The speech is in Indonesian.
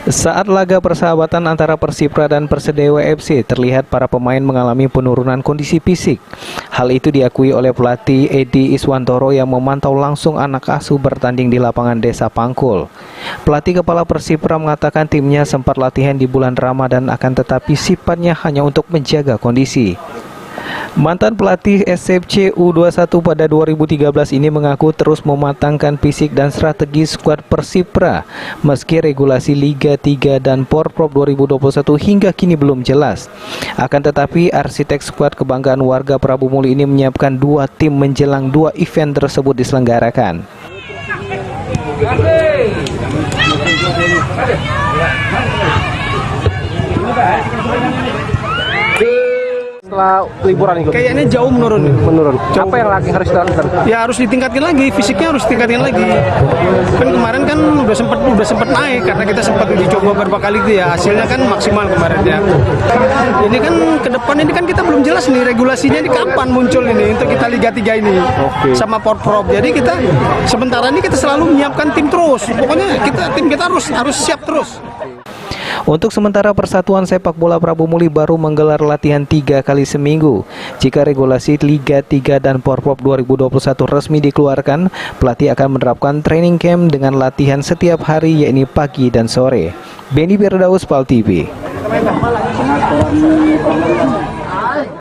Saat laga persahabatan antara Persipra dan Persedewa FC, terlihat para pemain mengalami penurunan kondisi fisik. Hal itu diakui oleh pelatih Edi Iswantoro yang memantau langsung anak asuh bertanding di lapangan Desa Pangkul. Pelatih kepala Persipra mengatakan timnya sempat latihan di bulan Ramadan, akan tetapi sifatnya hanya untuk menjaga kondisi. Mantan pelatih SFC U21 pada 2013 ini mengaku terus mematangkan fisik dan strategi skuad Persipra meski regulasi Liga 3 dan Porprov 2021 hingga kini belum jelas. Akan tetapi arsitek skuad kebanggaan warga Prabu Muli ini menyiapkan dua tim menjelang dua event tersebut diselenggarakan. Setelah liburan itu kayaknya jauh menurun. Jauh. Apa yang lagi harus dilakukan? Ya harus ditingkatkan lagi, fisiknya harus ditingkatkan lagi. Kan kemarin kan udah sempat naik karena kita sempat uji coba beberapa kali itu ya, hasilnya kan maksimal kemarin ya. Ini kan ke depan ini kan kita belum jelas nih regulasinya ini kapan muncul ini untuk kita Liga 3 ini. Sama Porprov. Jadi kita sementara ini kita selalu menyiapkan tim terus. Pokoknya tim kita harus siap terus. Untuk sementara Persatuan Sepak Bola Prabu Muli baru menggelar latihan 3 kali seminggu. Jika regulasi Liga 3 dan Porprov 2021 resmi dikeluarkan, pelatih akan menerapkan training camp dengan latihan setiap hari, yakni pagi dan sore. Benny Firdaus, PAL TV.